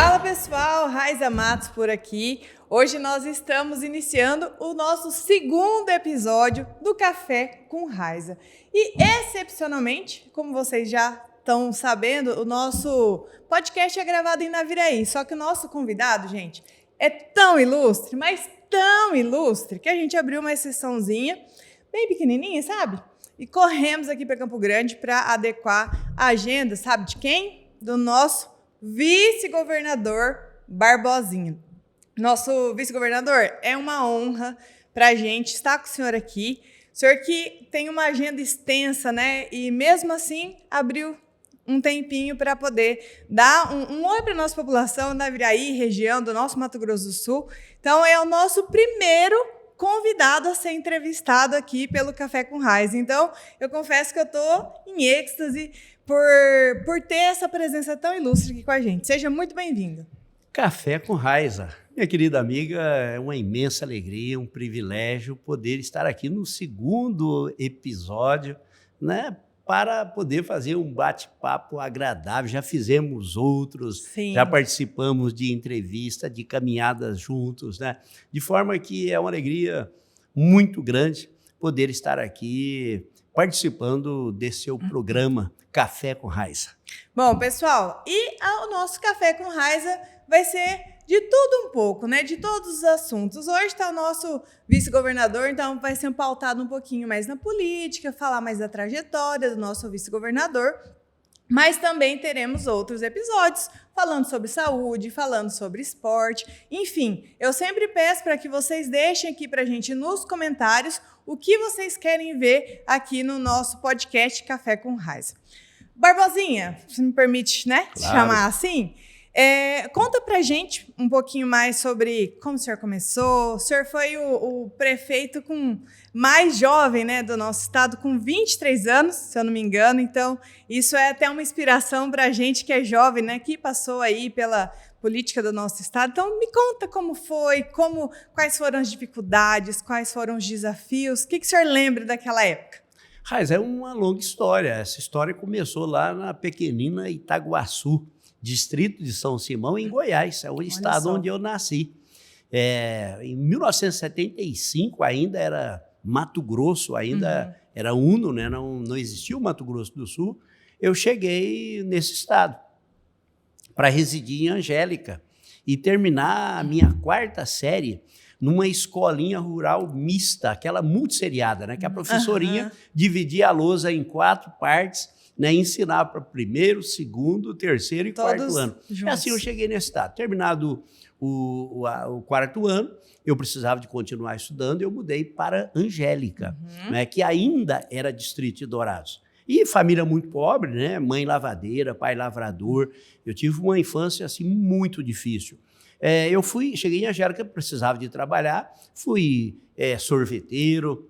Fala pessoal, Raiza Matos por aqui. Hoje nós estamos iniciando o nosso segundo episódio do Café com Raiza. E excepcionalmente, como vocês já estão sabendo, o nosso podcast é gravado em Naviraí. Só que o nosso convidado, gente, é tão ilustre, mas tão ilustre, que a gente abriu uma exceçãozinha bem pequenininha, sabe? E corremos aqui para Campo Grande para adequar a agenda, sabe de quem? Do nosso vice-governador Barbosinha. Nosso vice-governador, é uma honra para a gente estar com o senhor aqui. O senhor que tem uma agenda extensa, né? E mesmo assim abriu um tempinho para poder dar um oi para a nossa população da Naviraí, região do nosso Mato Grosso do Sul. Então é o nosso primeiro convidado a ser entrevistado aqui pelo Café com Raiza. Então, eu confesso que eu estou em êxtase por ter essa presença tão ilustre aqui com a gente. Seja muito bem-vindo. Café com Raiza. Minha querida amiga, é uma imensa alegria, um privilégio poder estar aqui no segundo episódio, né, para poder fazer um bate-papo agradável. Já fizemos outros, Sim. Já participamos de entrevista, de caminhadas juntos, né? De forma que é uma alegria muito grande poder estar aqui participando desse seu programa Café com Raiza. Bom, pessoal, e o nosso Café com Raiza vai ser de tudo um pouco, né? De todos os assuntos. Hoje está o nosso vice-governador, então vai ser pautado um pouquinho mais na política, falar mais da trajetória do nosso vice-governador, mas também teremos outros episódios falando sobre saúde, falando sobre esporte, enfim. Eu sempre peço para que vocês deixem aqui para a gente nos comentários o que vocês querem ver aqui no nosso podcast Café com Raiza. Barbosinha, se me permite, né, Claro. chamar assim? Conta pra gente um pouquinho mais sobre como o senhor começou. O senhor foi o prefeito mais jovem, né, do nosso estado, com 23 anos, se eu não me engano. Então, isso é até uma inspiração para a gente que é jovem, né, que passou aí pela política do nosso estado. Então, me conta como foi, quais foram as dificuldades, quais foram os desafios. O que o senhor lembra daquela época? Raiza, é uma longa história. Essa história começou lá na pequenina Itaguaçu, distrito de São Simão, em Goiás, é o estado onde eu nasci. Em 1975 ainda era Mato Grosso, ainda era Uno, né? Não existia o Mato Grosso do Sul. Eu cheguei nesse estado para residir em Angélica e terminar a minha quarta série numa escolinha rural mista, aquela multisseriada, né? Que a professorinha dividia a lousa em 4 partes, né, ensinar para primeiro, segundo, terceiro e quarto ano. Juntos. E assim eu cheguei nesse estado. Terminado o quarto ano, eu precisava de continuar estudando, eu mudei para Angélica, né, que ainda era distrito de Dourados. E família muito pobre, né, mãe lavadeira, pai lavrador. Eu tive uma infância assim, muito difícil. Cheguei em Angélica, precisava de trabalhar, fui sorveteiro,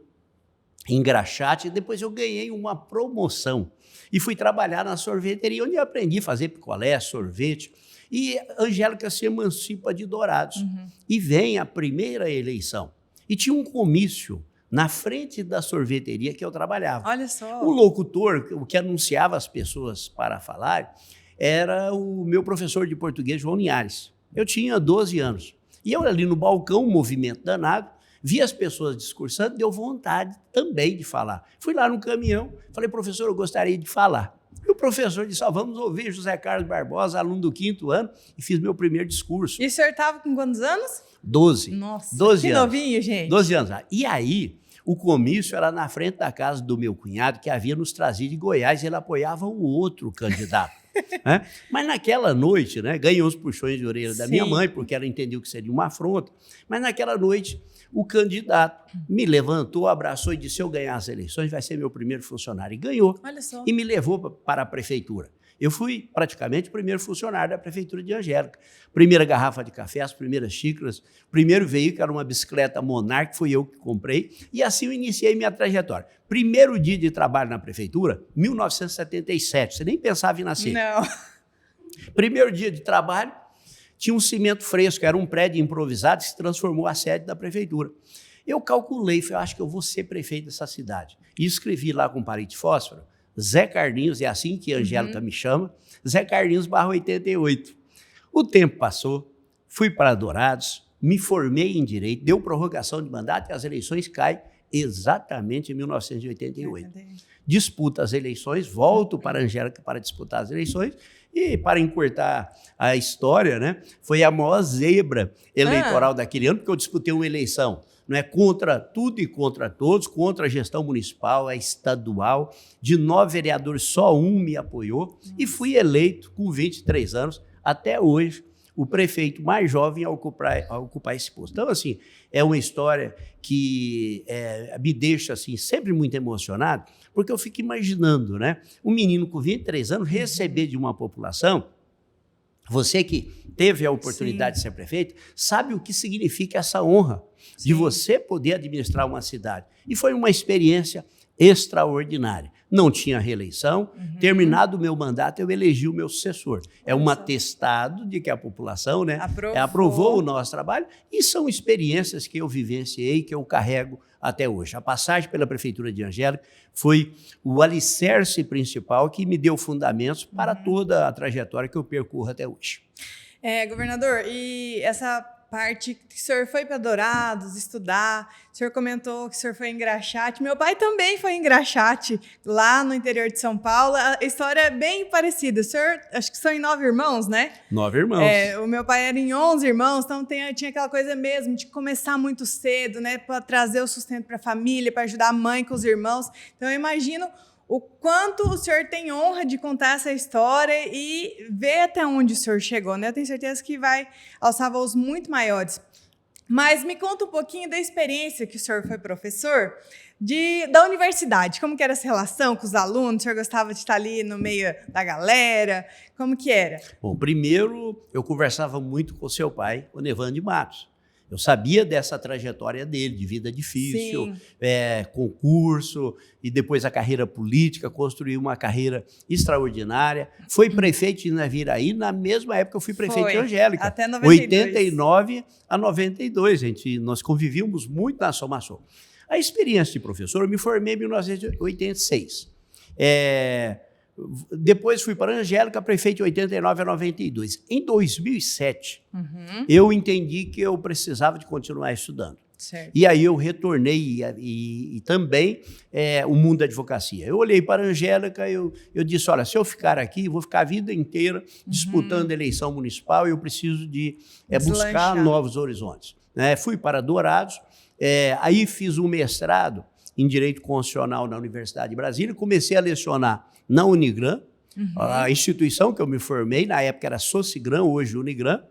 engraxate, e depois eu ganhei uma promoção. E fui trabalhar na sorveteria, onde eu aprendi a fazer picolé, sorvete. E Angélica se emancipa de Dourados. E vem a primeira eleição. E tinha um comício na frente da sorveteria que eu trabalhava. Olha só. O locutor, o que anunciava as pessoas para falar, era o meu professor de português, João Linhares. Eu tinha 12 anos. E eu ali no balcão, um movimento danado, vi as pessoas discursando, deu vontade também de falar. Fui lá no caminhão, falei, professor, eu gostaria de falar. E o professor disse, vamos ouvir José Carlos Barbosa, aluno do 5º ano, e fiz meu primeiro discurso. E o senhor estava com quantos anos? 12. Nossa, 12 que anos. Novinho, gente. 12 anos. E aí, o comício era na frente da casa do meu cunhado, que havia nos trazido de Goiás, e ele apoiava o outro candidato. Né? Mas naquela noite, né, ganhou os puxões de orelha da minha mãe, porque ela entendeu que seria uma afronta, mas naquela noite o candidato me levantou, abraçou e disse, se eu ganhar as eleições, vai ser meu primeiro funcionário. E ganhou. Olha só. E me levou para a prefeitura. Eu fui praticamente o primeiro funcionário da prefeitura de Angélica. Primeira garrafa de café, as primeiras xícaras, primeiro veículo era uma bicicleta Monarch, fui eu que comprei, e assim eu iniciei minha trajetória. Primeiro dia de trabalho na prefeitura, 1977, você nem pensava em nascer. Não. Primeiro dia de trabalho, tinha um cimento fresco, era um prédio improvisado que se transformou a sede da prefeitura. Eu calculei, falei, acho que eu vou ser prefeito dessa cidade. E escrevi lá com palito de fósforo, Zé Carlinhos, é assim que a Angélica me chama, Zé Carlinhos /88. O tempo passou, fui para Dourados, me formei em Direito, deu prorrogação de mandato e as eleições caem exatamente em 1988. Disputo as eleições, volto para a Angélica para disputar as eleições e, para encurtar a história, né, foi a maior zebra eleitoral daquele ano, porque eu disputei uma eleição, não é, contra tudo e contra todos, contra a gestão municipal, a estadual, de 9 vereadores, só um me apoiou e fui eleito com 23 anos, até hoje, o prefeito mais jovem a ocupar esse posto. Então, assim, é uma história que me deixa assim, sempre muito emocionado, porque eu fico imaginando, né, um menino com 23 anos receber de uma população. Você que teve a oportunidade de ser prefeito, sabe o que significa essa honra de você poder administrar uma cidade. E foi uma experiência extraordinária. Não tinha reeleição. Terminado o meu mandato, eu elegi o meu sucessor. É um atestado de que a população, né, aprovou o nosso trabalho, e são experiências que eu vivenciei, que eu carrego até hoje. A passagem pela Prefeitura de Angélica foi o alicerce principal que me deu fundamentos para toda a trajetória que eu percorro até hoje. Governador, e essa parte que o senhor foi para Dourados estudar, o senhor comentou que o senhor foi em Graxate, meu pai também foi em Graxate, lá no interior de São Paulo, a história é bem parecida, o senhor, acho que são em 9 irmãos, né? 9 irmãos. O meu pai era em 11 irmãos, então tinha aquela coisa mesmo de começar muito cedo, né, para trazer o sustento para a família, para ajudar a mãe com os irmãos, então eu imagino o quanto o senhor tem honra de contar essa história e ver até onde o senhor chegou, né? Eu tenho certeza que vai alçar voos muito maiores. Mas me conta um pouquinho da experiência que o senhor foi professor da universidade. Como que era essa relação com os alunos? O senhor gostava de estar ali no meio da galera? Como que era? Bom, primeiro eu conversava muito com seu pai, o Nevando de Matos. Eu sabia dessa trajetória dele, de vida difícil, concurso, e depois a carreira política, construiu uma carreira extraordinária. Foi prefeito de Naviraí, na mesma época eu fui prefeito de Angélica. Até 92. 89 a 92, nós convivíamos muito na Somaçô. A experiência de professor, eu me formei em 1986. Depois fui para a Angélica, prefeito de 89 a 92. Em 2007, eu entendi que eu precisava de continuar estudando. Certo. E aí eu retornei e também o mundo da advocacia. Eu olhei para a Angélica, eu disse, olha, se eu ficar aqui, vou ficar a vida inteira disputando eleição municipal e eu preciso de buscar novos horizontes. Fui para Dourados, aí fiz um mestrado em Direito Constitucional na Universidade de Brasília, comecei a lecionar na Unigran, a instituição que eu me formei, na época era Socigran, hoje Unigran.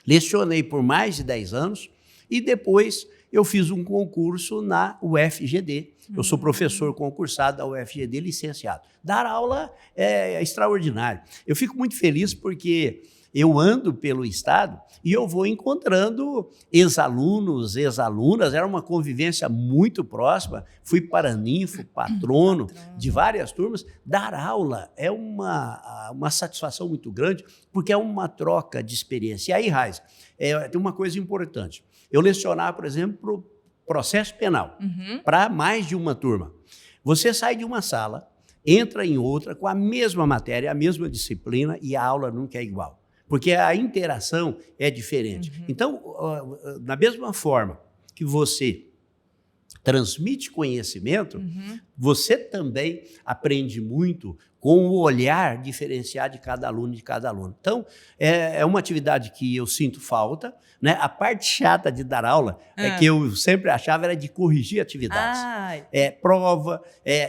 Lecionei por mais de 10 anos e depois eu fiz um concurso na UFGD. Eu sou professor concursado da UFGD, licenciado. Dar aula é extraordinário. Eu fico muito feliz porque eu ando pelo estado e eu vou encontrando ex-alunos, ex-alunas, era uma convivência muito próxima, fui paraninfo, patrono de várias turmas. Dar aula é uma satisfação muito grande, porque é uma troca de experiência. E aí, Raiza, tem uma coisa importante. Eu lecionar, por exemplo, processo penal, para mais de uma turma. Você sai de uma sala, entra em outra com a mesma matéria, a mesma disciplina e a aula nunca é igual. Porque a interação é diferente. Então, da mesma forma que você transmite conhecimento, você também aprende muito com o olhar diferenciado de cada aluno e de cada aluno. Então, é uma atividade que eu sinto falta, né? A parte chata de dar aula, que eu sempre achava, era de corrigir atividades. Prova,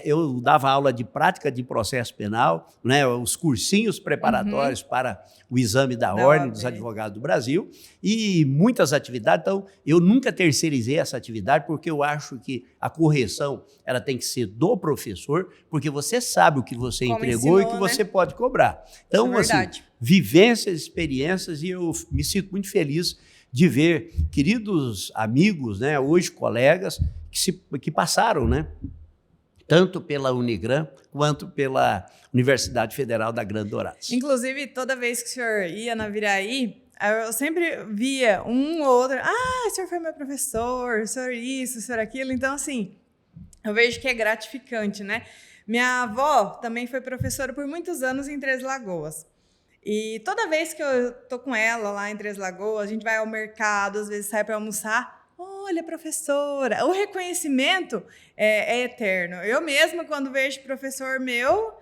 eu dava aula de prática de processo penal, né? Os cursinhos preparatórios para o exame da Ordem dos Advogados do Brasil, e muitas atividades. Então, eu nunca terceirizei essa atividade, porque eu acho que a correção ela tem que ser do professor, porque você sabe o que você entregou e o que você pode cobrar. Então, assim, vivências, experiências, e eu me sinto muito feliz de ver queridos amigos, né, hoje colegas, que passaram, né, tanto pela Unigran quanto pela Universidade Federal da Grande Dourados. Inclusive, toda vez que o senhor ia na Viraí, eu sempre via um ou outro, o senhor foi meu professor, o senhor isso, o senhor aquilo. Então, assim, eu vejo que é gratificante, né? Minha avó também foi professora por muitos anos em Três Lagoas. E toda vez que eu tô com ela lá em Três Lagoas, a gente vai ao mercado, às vezes sai para almoçar. Olha, professora, o reconhecimento é eterno. Eu mesma, quando vejo professor meu,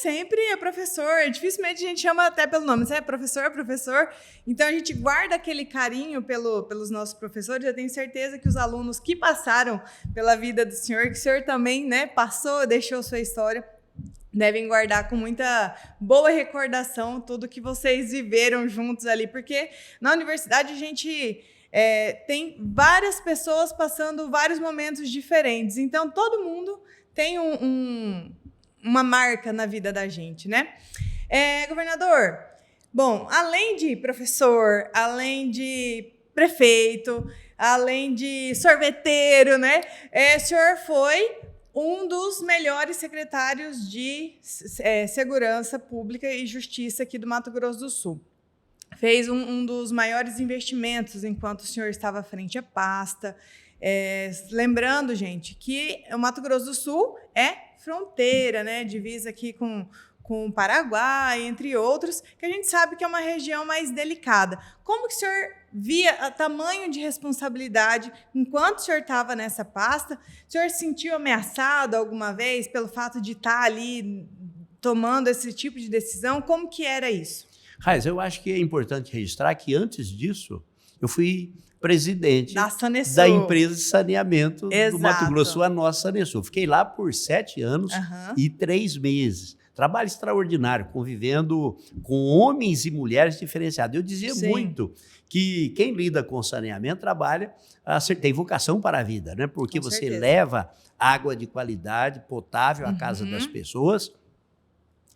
sempre professor. Dificilmente a gente chama até pelo nome, é professor, professor. Então a gente guarda aquele carinho pelos nossos professores. Eu tenho certeza que os alunos que passaram pela vida do senhor, que o senhor também, né, passou, deixou sua história, devem guardar com muita boa recordação tudo que vocês viveram juntos ali, porque na universidade a gente tem várias pessoas passando vários momentos diferentes, então todo mundo tem uma marca na vida da gente, né? Governador, bom, além de professor, além de prefeito, além de sorveteiro, né? O senhor foi um dos melhores secretários de Segurança Pública e Justiça aqui do Mato Grosso do Sul. Fez um dos maiores investimentos enquanto o senhor estava à frente à pasta. Lembrando, gente, que o Mato Grosso do Sul é fronteira, né? Divisa aqui com o Paraguai, entre outros, que a gente sabe que é uma região mais delicada. Como que o senhor via o tamanho de responsabilidade enquanto o senhor estava nessa pasta? O senhor se sentiu ameaçado alguma vez pelo fato de estar ali tomando esse tipo de decisão? Como que era isso? Raiza, eu acho que é importante registrar que antes disso eu fui presidente da empresa de saneamento do Mato Grosso, a nossa Sanesul. Fiquei lá por 7 anos e 3 meses. Trabalho extraordinário, convivendo com homens e mulheres diferenciados. Eu dizia muito que quem lida com saneamento tem vocação para a vida, né? Porque você leva água de qualidade, potável à casa das pessoas,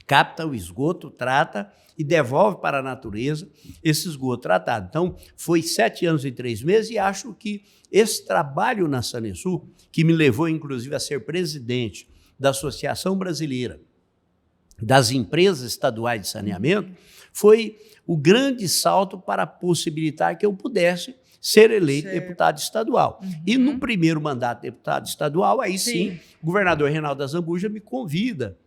capta o esgoto, trata e devolve para a natureza esse esgoto tratado. Então, foi 7 anos e 3 meses e acho que esse trabalho na Sanesul, que me levou, inclusive, a ser presidente da Associação Brasileira das Empresas Estaduais de Saneamento, foi o grande salto para possibilitar que eu pudesse ser eleito deputado estadual. E no primeiro mandato de deputado estadual, aí sim, o governador Reinaldo Azambuja me convida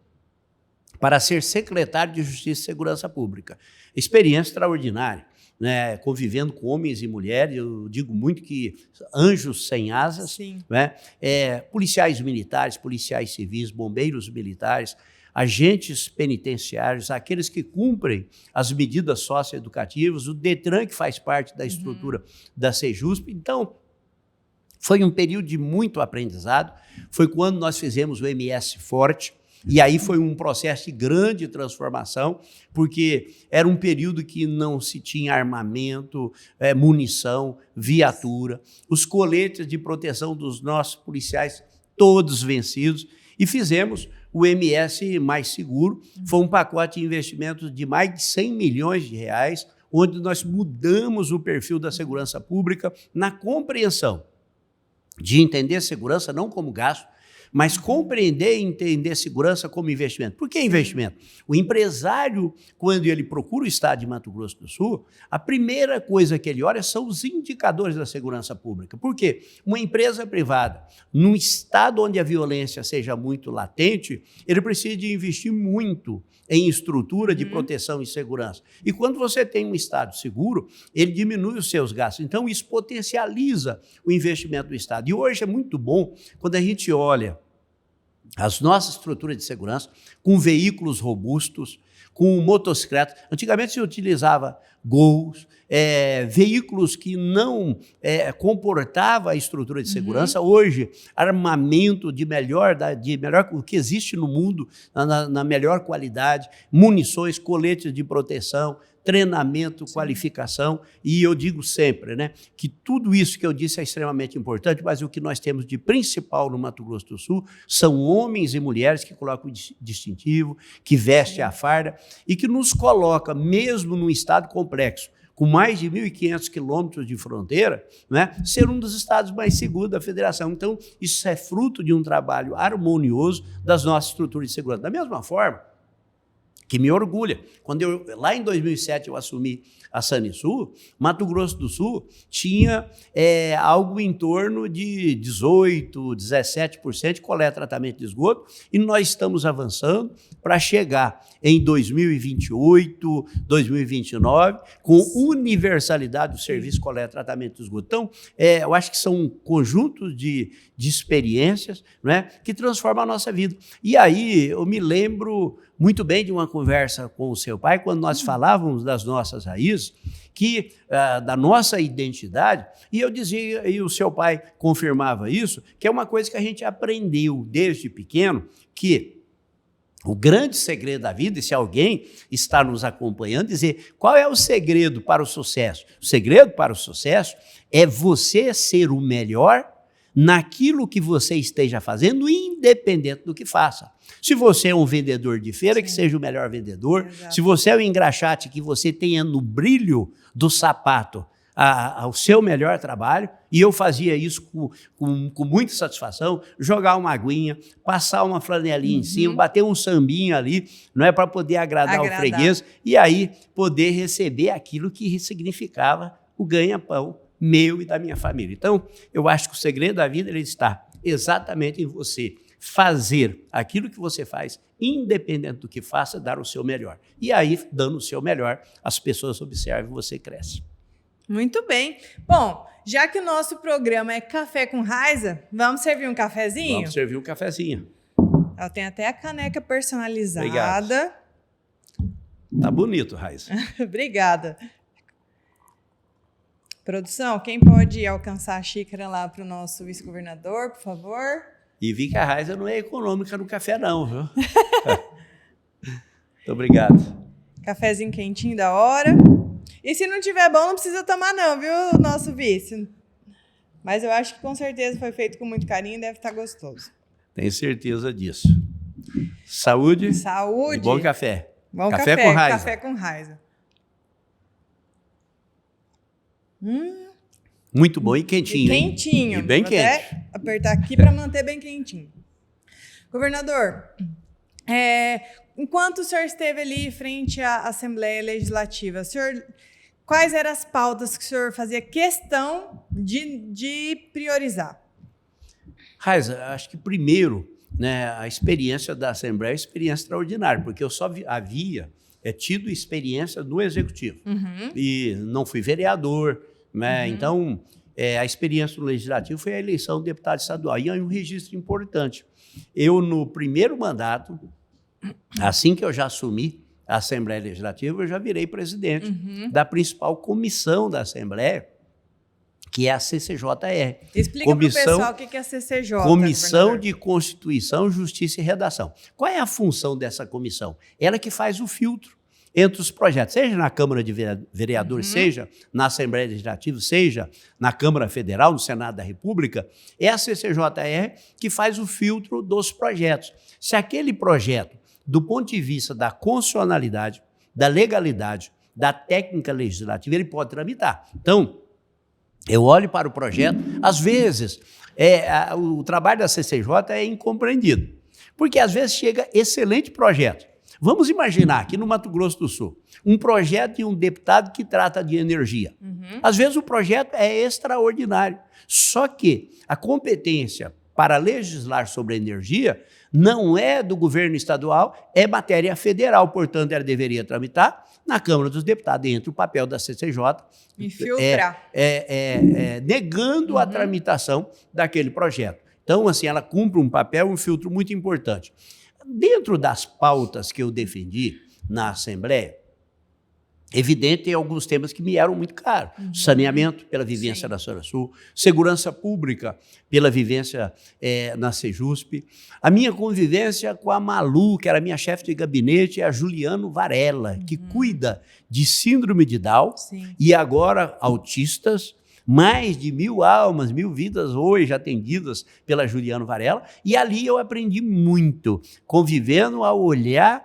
para ser secretário de Justiça e Segurança Pública. Experiência extraordinária, né? Convivendo com homens e mulheres, eu digo muito que anjos sem asas, né? Policiais militares, policiais civis, bombeiros militares, agentes penitenciários, aqueles que cumprem as medidas socioeducativas, o DETRAN, que faz parte da estrutura da Sejusp. Então, foi um período de muito aprendizado. Foi quando nós fizemos o MS Forte, e aí foi um processo de grande transformação, porque era um período que não se tinha armamento, munição, viatura, os coletes de proteção dos nossos policiais todos vencidos, e fizemos o MS Mais Seguro. Foi um pacote de investimentos de mais de 100 milhões de reais, onde nós mudamos o perfil da segurança pública na compreensão de entender segurança não como gasto, mas compreender e entender segurança como investimento. Por que investimento? O empresário, quando ele procura o estado de Mato Grosso do Sul, a primeira coisa que ele olha são os indicadores da segurança pública. Por quê? Uma empresa privada, num estado onde a violência seja muito latente, ele precisa de investir muito em estrutura de proteção e segurança. E quando você tem um estado seguro, ele diminui os seus gastos. Então, isso potencializa o investimento do estado. E hoje é muito bom quando a gente olha as nossas estruturas de segurança com veículos robustos, com motocicletas. Antigamente se utilizava Gols, veículos que não comportavam a estrutura de segurança. Hoje, armamento de melhor o que existe no mundo, na melhor qualidade, munições, coletes de proteção, treinamento, qualificação, e eu digo sempre, né, que tudo isso que eu disse é extremamente importante, mas o que nós temos de principal no Mato Grosso do Sul são homens e mulheres que colocam o distintivo, que vestem a farda e que nos coloca, mesmo num estado complexo, com mais de 1.500 quilômetros de fronteira, né, ser um dos estados mais seguros da federação. Então, isso é fruto de um trabalho harmonioso das nossas estruturas de segurança. Da mesma forma, que me orgulha. Lá em 2007 eu assumi a Sanisul, Mato Grosso do Sul tinha algo em torno de 18%, 17% de coleta e tratamento de esgoto, e nós estamos avançando para chegar em 2028, 2029, com universalidade do serviço de coleta e tratamento de esgoto. Então, eu acho que são um conjunto de experiências, não é, que transformam a nossa vida. E aí eu me lembro muito bem de uma conversa com o seu pai, quando nós falávamos das nossas raízes, da nossa identidade, e eu dizia, e o seu pai confirmava isso, que é uma coisa que a gente aprendeu desde pequeno, que o grande segredo da vida, e se alguém está nos acompanhando, dizer qual é o segredo para o sucesso? O segredo para o sucesso é você ser o melhor naquilo que você esteja fazendo, independente do que faça. Se você é um vendedor de feira, que seja o melhor vendedor. Exato. Se você é um engraxate, que você tenha no brilho do sapato o seu melhor trabalho. E eu fazia isso com muita satisfação, jogar uma aguinha, passar uma flanelinha em cima, bater um sambinho ali, não é, para poder agradar o freguês, e aí poder receber aquilo que significava o ganha-pão meu e da minha família. Então, eu acho que o segredo da vida ele está exatamente em você fazer aquilo que você faz, independente do que faça, dar o seu melhor. E aí, dando o seu melhor, as pessoas observam e você cresce. Muito bem. Bom, já que o nosso programa é Café com Raiza, vamos servir um cafezinho? Vamos servir um cafezinho. Ela tem até a caneca personalizada. Obrigado. Tá bonito, Raiza. Obrigada. Produção, quem pode alcançar a xícara lá para o nosso vice-governador, por favor? E vi que a Raiza não é econômica no café, não, viu? Muito obrigado. Cafezinho quentinho da hora. E se não tiver bom, não precisa tomar não, viu, nosso vice? Mas eu acho que com certeza foi feito com muito carinho e deve estar gostoso. Tenho certeza disso. Saúde. Saúde. E bom café. Bom café com Raiza. Café com Raiza. Muito bom e quentinho. E quentinho. E bem Vou quente. Até apertar aqui para manter bem quentinho. Governador, enquanto o senhor esteve ali frente à Assembleia Legislativa, quais eram as pautas que o senhor fazia questão de priorizar? Raiza, acho que primeiro, né, a experiência da Assembleia é uma experiência extraordinária, porque eu só havia tido experiência no Executivo. E não fui vereador, né? Então, a experiência no Legislativo foi a eleição do deputado estadual. E é um registro importante. Eu, no primeiro mandato, assim que eu já assumi a Assembleia Legislativa, eu já virei presidente da principal comissão da Assembleia, que é a CCJR. Explica para o pessoal o que é a CCJ. Comissão de Constituição, Justiça e Redação. Qual é a função dessa comissão? Ela que faz o filtro entre os projetos, seja na Câmara de Vereadores, seja na Assembleia Legislativa, seja na Câmara Federal, no Senado da República, é a CCJR que faz o filtro dos projetos. Se aquele projeto, do ponto de vista da constitucionalidade, da legalidade, da técnica legislativa, ele pode tramitar. Então, eu olho para o projeto, às vezes, o trabalho da CCJ é incompreendido, porque às vezes chega excelente projeto. Vamos imaginar aqui no Mato Grosso do Sul, um projeto de um deputado que trata de energia. Às vezes o projeto é extraordinário, só que a competência para legislar sobre energia não é do governo estadual, é matéria federal, portanto, ela deveria tramitar na Câmara dos Deputados, entre o papel da CCJ, e filtrar. Negando a tramitação daquele projeto. Então, assim, ela cumpre um papel, um filtro muito importante. Dentro das pautas que eu defendi na Assembleia, evidente, tem alguns temas que me eram muito caros. Saneamento, pela vivência da Zona Sul. Segurança pública, pela vivência na Sejusp. A minha convivência com a Malu, que era minha chefe de gabinete, e a Juliano Varela, que cuida de síndrome de Down e agora autistas. Mais de 1.000 almas, 1.000 vidas hoje atendidas pela Juliano Varela. E ali eu aprendi muito, convivendo a olhar,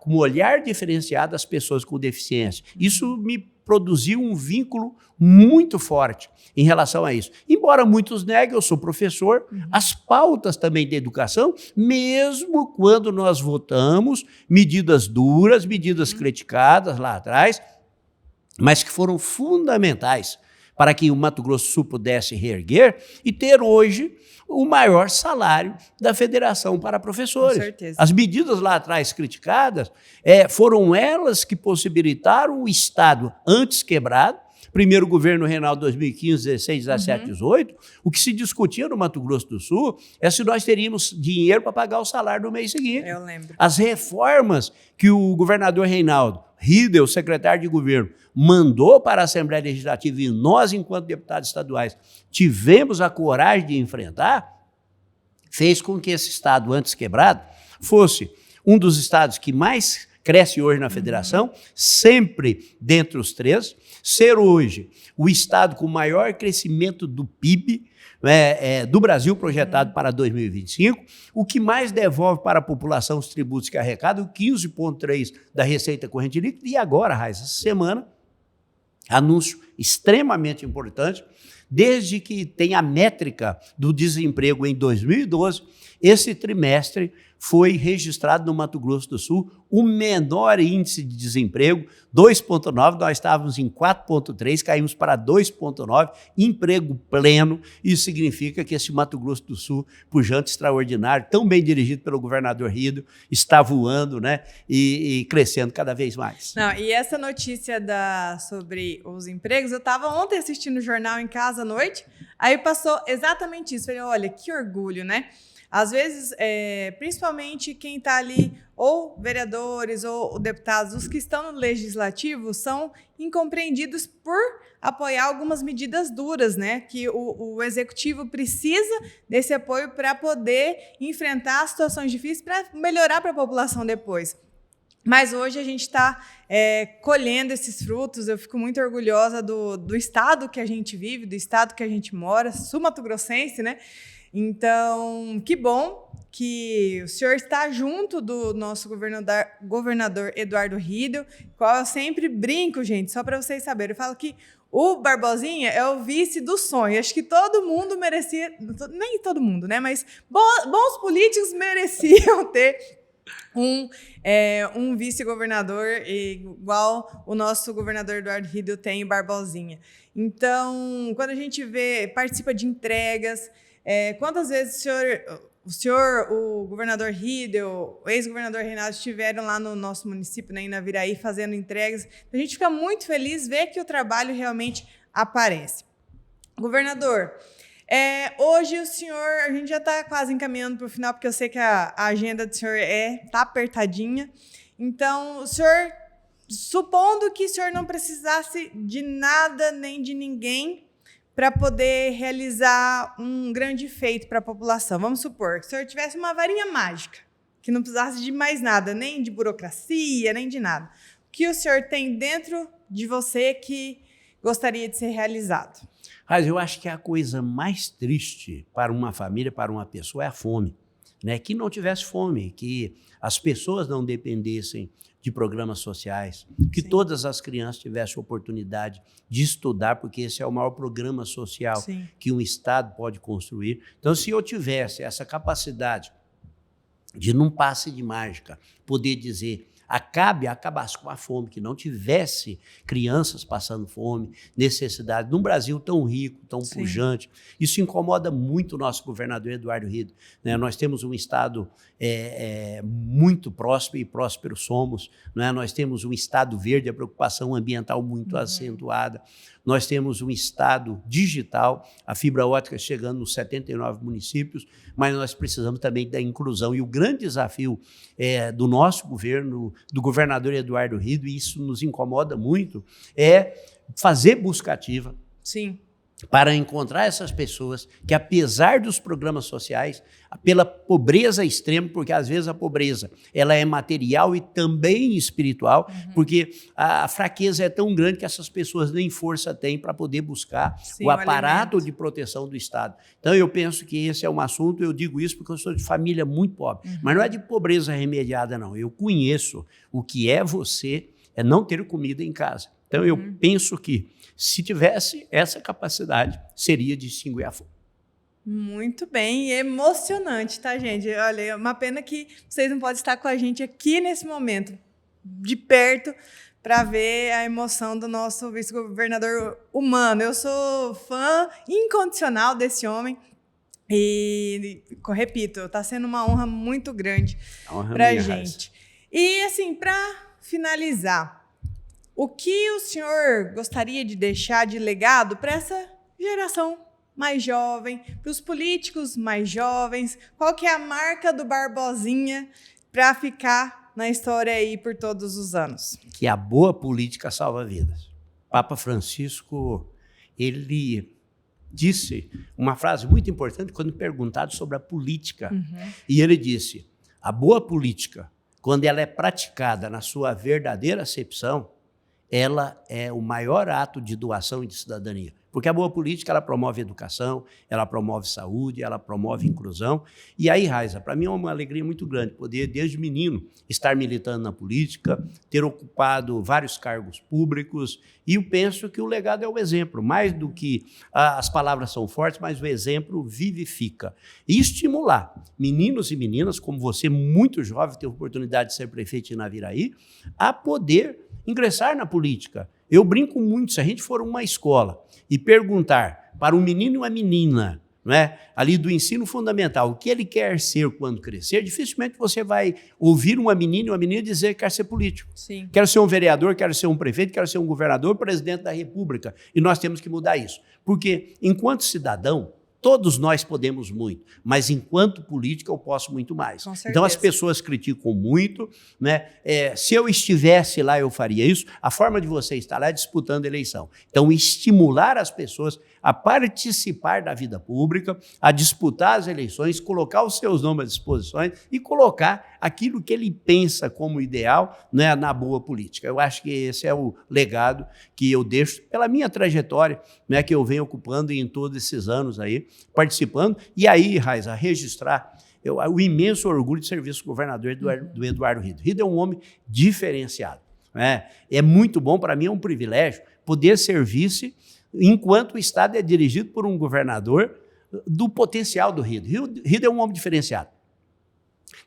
com um olhar diferenciado das pessoas com deficiência. Isso me produziu um vínculo muito forte em relação a isso. Embora muitos neguem, eu sou professor, as pautas também da educação, mesmo quando nós votamos medidas duras, medidas criticadas lá atrás, mas que foram fundamentais para que o Mato Grosso do Sul pudesse reerguer e ter hoje o maior salário da federação para professores. Com certeza. As medidas lá atrás criticadas foram elas que possibilitaram o Estado antes quebrado, primeiro governo Reinaldo 2015, 16, 17, 18, o que se discutia no Mato Grosso do Sul é se nós teríamos dinheiro para pagar o salário no mês seguinte. Eu lembro. As reformas que o governador Reinaldo Riedel, secretário de governo, mandou para a Assembleia Legislativa e nós, enquanto deputados estaduais, tivemos a coragem de enfrentar, fez com que esse estado, antes quebrado, fosse um dos estados que mais cresce hoje na federação, sempre dentre os três, ser hoje o estado com maior crescimento do PIB do Brasil projetado para 2025, o que mais devolve para a população os tributos que arrecada, o 15,3% da receita corrente líquida, e agora, Raiza, essa semana, anúncio extremamente importante, desde que tem a métrica do desemprego em 2012, esse trimestre foi registrado no Mato Grosso do Sul o menor índice de desemprego, 2,9%, nós estávamos em 4,3%, caímos para 2,9%, emprego pleno. Isso significa que esse Mato Grosso do Sul, pujante extraordinário, tão bem dirigido pelo governador Riedel, está voando, né, e crescendo cada vez mais. Não, e essa notícia sobre os empregos, eu estava ontem assistindo o jornal em casa à noite, aí passou exatamente isso. Falei, olha, que orgulho, né? Às vezes, principalmente quem está ali, ou vereadores ou deputados, os que estão no legislativo, são incompreendidos por apoiar algumas medidas duras, né? Que o executivo precisa desse apoio para poder enfrentar as situações difíceis, para melhorar para a população depois. Mas hoje a gente está colhendo esses frutos. Eu fico muito orgulhosa do estado que a gente vive, do estado que a gente mora, sul-mato-grossense, né? Então, que bom que o senhor está junto do nosso governador Eduardo Riedel, qual eu sempre brinco, gente, só para vocês saberem. Eu falo que o Barbosinha é o vice do sonho. Acho que todo mundo merecia, nem todo mundo, né? Mas bons políticos mereciam ter um vice-governador igual o nosso governador Eduardo Riedel tem, o Barbosinha. Então, quando a gente participa de entregas, quantas vezes o governador Riedel, o ex-governador Reinaldo estiveram lá no nosso município, né, em Naviraí, fazendo entregas. A gente fica muito feliz ver que o trabalho realmente aparece. Governador, hoje o senhor, a gente já está quase encaminhando para o final, porque eu sei que a agenda do senhor está apertadinha. Então, o senhor, supondo que o senhor não precisasse de nada nem de ninguém para poder realizar um grande feito para a população. Vamos supor que o senhor tivesse uma varinha mágica, que não precisasse de mais nada, nem de burocracia, nem de nada. O que o senhor tem dentro de você que gostaria de ser realizado? Mas eu acho que a coisa mais triste para uma família, para uma pessoa, é a fome, né? Que não tivesse fome, que as pessoas não dependessem de programas sociais, que Sim. todas as crianças tivessem oportunidade de estudar, porque esse é o maior programa social Sim. que um Estado pode construir. Então, se eu tivesse essa capacidade de, num passe de mágica, poder dizer acabasse com a fome, que não tivesse crianças passando fome, necessidade, num Brasil tão rico, tão Sim. pujante. Isso incomoda muito o nosso governador Eduardo Riedel, né? Nós temos um estado muito próspero, e próspero somos, né? Nós temos um estado verde, a preocupação ambiental muito acentuada. Nós temos um estado digital, a fibra ótica chegando nos 79 municípios, mas nós precisamos também da inclusão. E o grande desafio do nosso governo, do governador Eduardo Riedel, e isso nos incomoda muito, é fazer busca ativa. Sim. Para encontrar essas pessoas que, apesar dos programas sociais, pela pobreza extrema, porque às vezes a pobreza ela é material e também espiritual, porque a fraqueza é tão grande que essas pessoas nem força têm para poder buscar Sim, o aparato de proteção do Estado. Então eu penso que esse é um assunto, eu digo isso porque eu sou de família muito pobre, mas não é de pobreza remediada não, eu conheço o que é você não ter comida em casa. Então, eu penso que, se tivesse essa capacidade, seria de extinguir a fome. Muito bem, emocionante, tá, gente? Olha, é uma pena que vocês não podem estar com a gente aqui nesse momento, de perto, para ver a emoção do nosso vice-governador humano. Eu sou fã incondicional desse homem e, repito, está sendo uma honra muito grande para a gente. E, assim, para finalizar, o que o senhor gostaria de deixar de legado para essa geração mais jovem, para os políticos mais jovens? Qual que é a marca do Barbosinha para ficar na história aí por todos os anos? Que a boa política salva vidas. Papa Francisco, ele disse uma frase muito importante quando perguntado sobre a política. E ele disse, a boa política, quando ela é praticada na sua verdadeira acepção, ela é o maior ato de doação e de cidadania. Porque a boa política, ela promove educação, ela promove saúde, ela promove inclusão. E aí, Raiza, para mim é uma alegria muito grande poder, desde menino, estar militando na política, ter ocupado vários cargos públicos, e eu penso que o legado é o exemplo. Mais do que as palavras são fortes, mas o exemplo vivifica. E estimular meninos e meninas, como você, muito jovem, teve a oportunidade de ser prefeito em Naviraí, a poder ingressar na política. Eu brinco muito, se a gente for uma escola e perguntar para um menino e uma menina, não é, ali do ensino fundamental, o que ele quer ser quando crescer, dificilmente você vai ouvir uma menina e uma menina dizer que quer ser político. Sim. Quero ser um vereador, quero ser um prefeito, quero ser um governador, presidente da República. E nós temos que mudar isso. Porque, enquanto cidadão, todos nós podemos muito, mas enquanto política eu posso muito mais. Então as pessoas criticam muito, né? Se eu estivesse lá eu faria isso. A forma de você estar lá é disputando eleição. Então estimular as pessoas a participar da vida pública, a disputar as eleições, colocar os seus nomes à disposição e colocar aquilo que ele pensa como ideal, né, na boa política. Eu acho que esse é o legado que eu deixo pela minha trajetória, né, que eu venho ocupando em todos esses anos aí, participando. E aí, Raiza, registrar o imenso orgulho de ser vice-governador do Eduardo Rido. Rido é um homem diferenciado, né? É muito bom, para mim é um privilégio poder ser vice enquanto o Estado é dirigido por um governador do potencial do Rido. Rido é um homem diferenciado.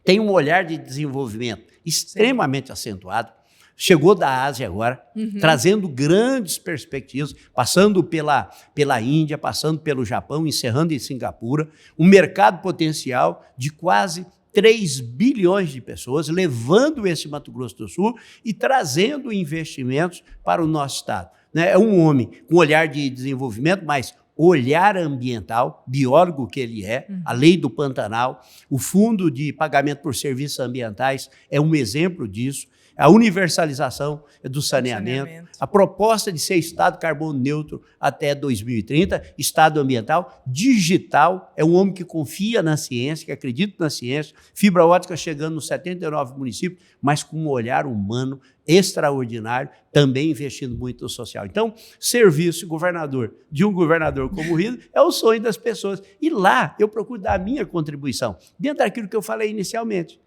Tem um olhar de desenvolvimento extremamente acentuado. Chegou da Ásia agora, trazendo grandes perspectivas, passando pela Índia, passando pelo Japão, encerrando em Singapura, um mercado potencial de quase 3 bilhões de pessoas, levando esse Mato Grosso do Sul e trazendo investimentos para o nosso estado. É um homem com olhar de desenvolvimento, mas olhar ambiental, biólogo que ele é, a lei do Pantanal, o fundo de pagamento por serviços ambientais é um exemplo disso, a universalização do saneamento, a proposta de ser estado carbono neutro até 2030, estado ambiental, digital, é um homem que confia na ciência, que acredita na ciência, fibra ótica chegando nos 79 municípios, mas com um olhar humano extraordinário, também investindo muito no social. Então, ser vice-governador de um governador como o Rido é o sonho das pessoas. E lá eu procuro dar a minha contribuição, dentro daquilo que eu falei inicialmente.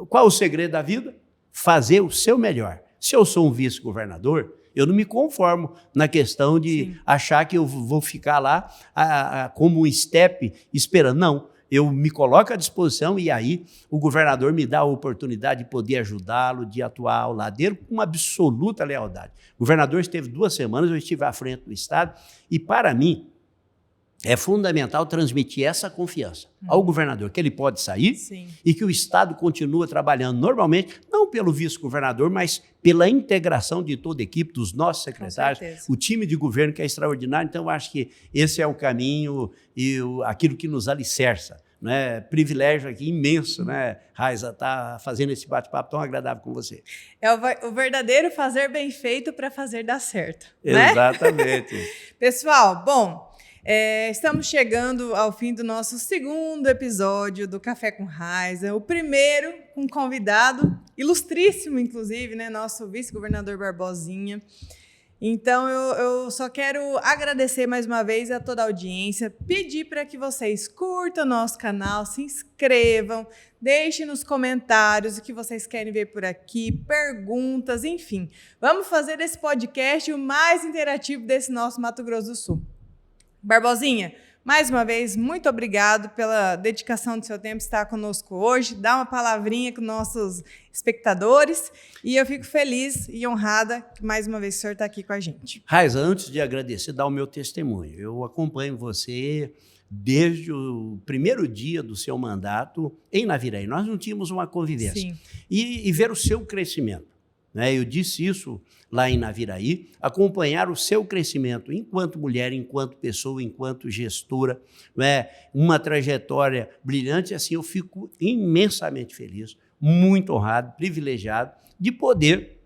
Qual o segredo da vida? Fazer o seu melhor. Se eu sou um vice-governador, eu não me conformo na questão de achar que eu vou ficar lá como um estepe esperando. Não, eu me coloco à disposição e aí o governador me dá a oportunidade de poder ajudá-lo, de atuar ao lado dele com uma absoluta lealdade. O governador esteve 2 semanas, eu estive à frente do Estado e, para mim, é fundamental transmitir essa confiança ao governador, que ele pode sair e que o Estado continua trabalhando normalmente, não pelo vice-governador, mas pela integração de toda a equipe, dos nossos secretários, o time de governo que é extraordinário. Então, eu acho que esse é o caminho e aquilo que nos alicerça. Né? Privilégio aqui imenso, né, Raiza, estar fazendo esse bate-papo tão agradável com você. É o verdadeiro fazer bem feito para fazer dar certo. Exatamente. Né? Pessoal, bom... estamos chegando ao fim do nosso 2º episódio do Café com Raiza, o primeiro com um convidado ilustríssimo, inclusive, né, nosso vice-governador Barbosinha. Então, eu só quero agradecer mais uma vez a toda a audiência, pedir para que vocês curtam o nosso canal, se inscrevam, deixem nos comentários o que vocês querem ver por aqui, perguntas, enfim. Vamos fazer desse podcast o mais interativo desse nosso Mato Grosso do Sul. Barbosinha, mais uma vez, muito obrigado pela dedicação do seu tempo estar conosco hoje. Dá uma palavrinha com nossos espectadores e eu fico feliz e honrada que mais uma vez o senhor está aqui com a gente. Raiza, antes de agradecer, dar o meu testemunho. Eu acompanho você desde o primeiro dia do seu mandato em Naviraí. Nós não tínhamos uma convivência. Sim. E ver o seu crescimento. Né? Eu disse isso lá em Naviraí, acompanhar o seu crescimento enquanto mulher, enquanto pessoa, enquanto gestora, né? Uma trajetória brilhante. Assim, eu fico imensamente feliz, muito honrado, privilegiado de poder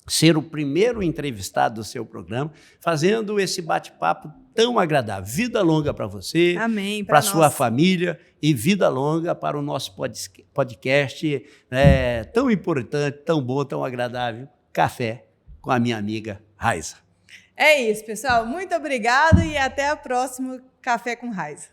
ser o primeiro entrevistado do seu programa, fazendo esse bate-papo tão agradável. Vida longa para você, para a sua família e vida longa para o nosso podcast tão importante, tão bom, tão agradável, Café com a minha amiga Raiza. É isso, pessoal. Muito obrigada e até o próximo Café com Raiza.